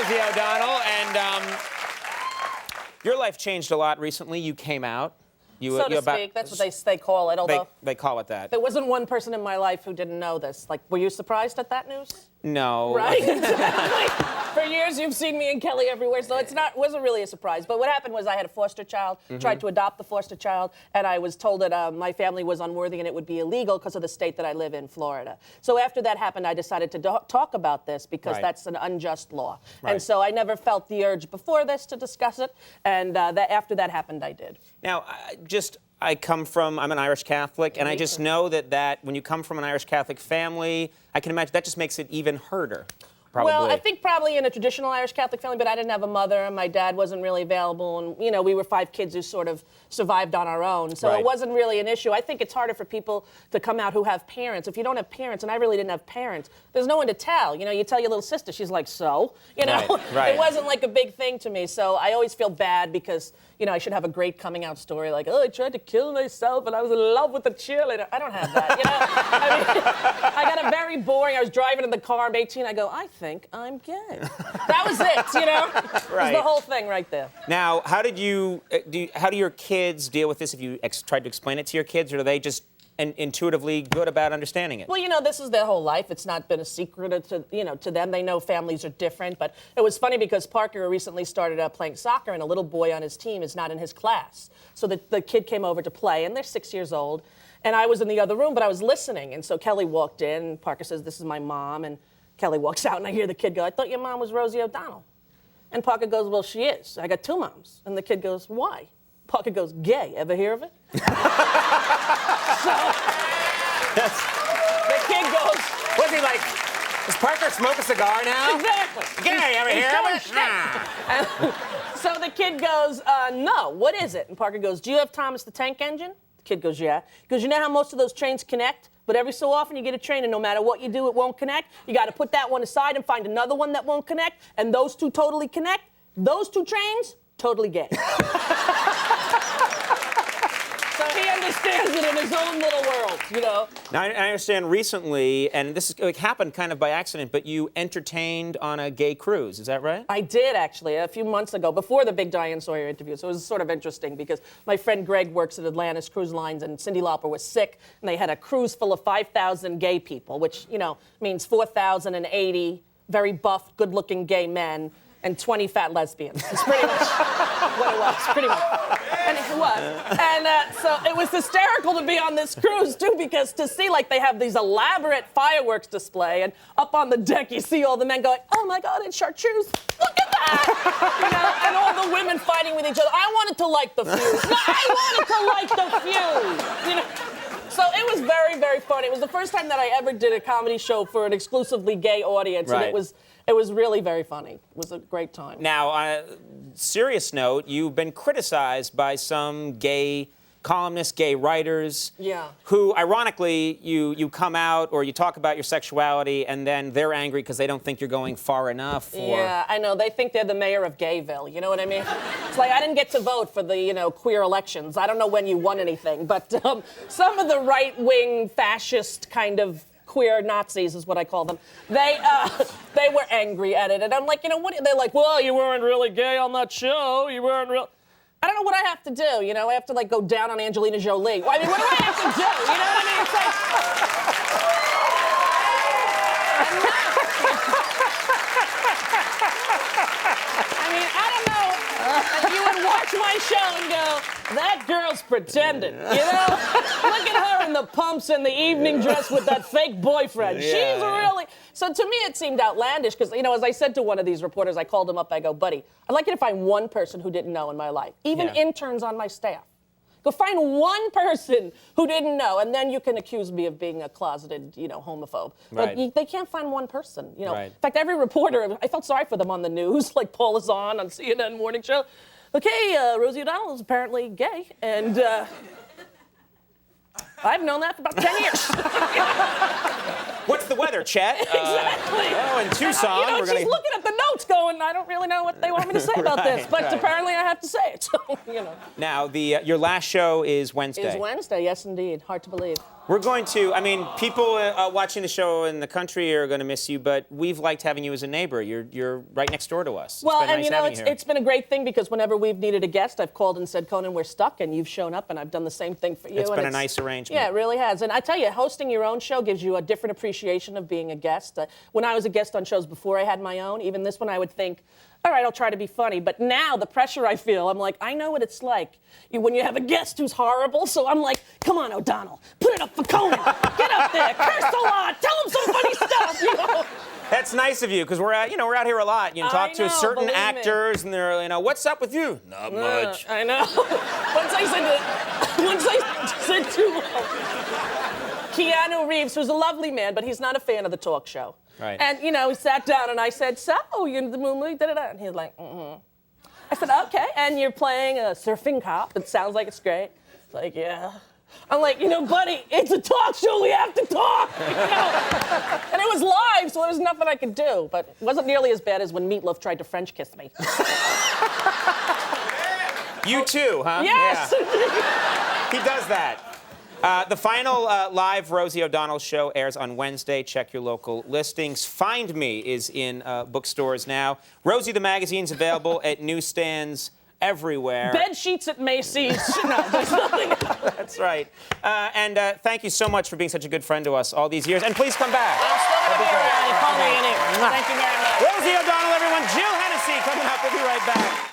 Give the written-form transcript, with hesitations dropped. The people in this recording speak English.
Rosie O'Donnell, and your life changed a lot recently. You came out. So to speak, that's what they call it, although... They call it that. There wasn't one person in my life who didn't know this. Like, were you surprised at that news? No. Right? Exactly. For years, you've seen me and Kelly everywhere, so wasn't really a surprise. But what happened was I had a foster child, tried to adopt the foster child, and I was told that my family was unworthy and it would be illegal because of the state that I live in, Florida. So after that happened, I decided to talk about this because that's an unjust law. Right. And so I never felt the urge before this to discuss it, and after that happened, I did. Now, I'm an Irish Catholic, and I just know that when you come from an Irish Catholic family, I can imagine that just makes it even harder, probably. Well, I think probably in a traditional Irish Catholic family, but I didn't have a mother, and my dad wasn't really available, and, you know, we were 5 kids who sort of survived on our own, so it wasn't really an issue. I think it's harder for people to come out who have parents. If you don't have parents, and I really didn't have parents, there's no one to tell. You know, you tell your little sister, she's like, so? You know? Right. It wasn't like a big thing to me, so I always feel bad because, you know, I should have a great coming out story like, oh, I tried to kill myself and I was in love with a cheerleader. I don't have that, you know? I mean, I got a very boring, I was driving in the car, I'm 18, I go, I think I'm gay. That was it, you know? It was the whole thing right there. Now, how do your kids deal with this if you tried to explain it to your kids, or are they just intuitively good about understanding it? Well, you know, this is their whole life. It's not been a secret to them. They know families are different. But it was funny because Parker recently started playing soccer, and a little boy on his team is not in his class. So the kid came over to play, and they're 6 years old. And I was in the other room, but I was listening. And so Kelly walked in, and Parker says, this is my mom. And Kelly walks out, and I hear the kid go, I thought your mom was Rosie O'Donnell. And Parker goes, well, she is. I got 2 moms. And the kid goes, why? Parker goes, gay. Ever hear of it? So, the kid goes... Was he like, does Parker smoke a cigar now? Exactly. Gay, ever hear of it? And so the kid goes, no, what is it? And Parker goes, do you have Thomas the Tank Engine? The kid goes, yeah. He goes, you know how most of those trains connect? But every so often you get a train and no matter what you do, it won't connect. You got to put that one aside and find another one that won't connect. And those 2 totally connect. Those 2 trains, totally gay. So he understands it in his own little world, you know. Now, I understand recently, and this happened kind of by accident, but you entertained on a gay cruise. Is that right? I did, actually, a few months ago, before the big Diane Sawyer interview. So it was sort of interesting because my friend Greg works at Atlantis Cruise Lines, and Cyndi Lauper was sick, and they had a cruise full of 5,000 gay people, which, you know, means 4,080 very buff, good-looking gay men and 20 fat lesbians. It's pretty much what it was, pretty much. And it was. And so it was hysterical to be on this cruise, too, because to see, like, they have these elaborate fireworks display, and up on the deck you see all the men going, oh, my God, it's chartreuse. Look at that! You know, and all the women fighting with each other. I wanted to light the fuse. No, I wanted to light the fuse! You know? So it was very, very funny. It was the first time that I ever did a comedy show for an exclusively gay audience, and it was really very funny. It was a great time. Now, on a serious note, you've been criticized by some gay columnists, gay writers, who, ironically, you come out or you talk about your sexuality, and then they're angry because they don't think you're going far enough. Yeah, I know. They think they're the mayor of Gayville. You know what I mean? It's like I didn't get to vote for the, you know, queer elections. I don't know when you won anything, but some of the right-wing fascist kind of queer Nazis is what I call them. They were angry at it, and I'm like, you know, what? They're like, well, you weren't really gay on that show. You weren't real. I don't know what I have to do. You know, I have to like go down on Angelina Jolie. Well, I mean, what do I have to do? You know what I mean? It's like, I mean, I don't know. You would watch my show and go, that girl's pretending, you know? Look at her in the pumps and the evening dress with that fake boyfriend. She's really... So to me, it seemed outlandish because, you know, as I said to one of these reporters, I called him up, I go, buddy, I'd like you to find one person who didn't know in my life, even interns on my staff. Go find one person who didn't know, and then you can accuse me of being a closeted, you know, homophobe. But they can't find one person, you know. In fact, every reporter, I felt sorry for them on the news, like Paul Azan on CNN Morning Show. Okay, Rosie O'Donnell is apparently gay, and I've known that for about 10 years. What's the weather, Chet? Exactly. Oh, in Tucson, you know, we're she's gonna... looking at the notes going, I don't really know what they want me to say about this, but apparently I have to say it, so, you know. Now, your last show is Wednesday. Is Wednesday, yes, indeed. Hard to believe. We're going to, I mean, people watching the show in the country are going to miss you, but we've liked having you as a neighbor. You're right next door to us. Well, it's been and nice you know, having you here. it's been a great thing because whenever we've needed a guest, I've called and said, Conan, we're stuck, and you've shown up, and I've done the same thing for you. It's been a nice arrangement. Yeah, it really has. And I tell you, hosting your own show gives you a different appreciation of being a guest. When I was a guest on shows before I had my own, even this one, I would think, all right, I'll try to be funny. But now the pressure I feel, I'm like, I know what it's like when you have a guest who's horrible. So I'm like, come on, O'Donnell, put it up for Conan. Get up there, curse a lot, tell him some funny stuff, you know. That's nice of you, because we're out here a lot. You talk to certain actors, and they're, what's up with you? Not much. I know. Once I said to Keanu Reeves, who's a lovely man, but he's not a fan of the talk show. Right. And, he sat down, and I said, so, you're in the movie, da-da-da. And he's like, mm-hmm. I said, okay, and you're playing a surfing cop. It sounds like it's great. It's like, yeah. I'm like, buddy, it's a talk show. We have to talk. And it was live, so there was nothing I could do. But it wasn't nearly as bad as when Meatloaf tried to French kiss me. You too, huh? Yes. Yeah. He does that. The final live Rosie O'Donnell show airs on Wednesday. Check your local listings. Find Me is in bookstores now. Rosie the magazine's available at newsstands everywhere. Bed sheets at Macy's. No, there's nothing else. That's right. And thank you so much for being such a good friend to us all these years. And please come back. I'm still going to be around. Call me in here. Thank you very much. Rosie O'Donnell, everyone. Jill Hennessy coming up. We'll be right back.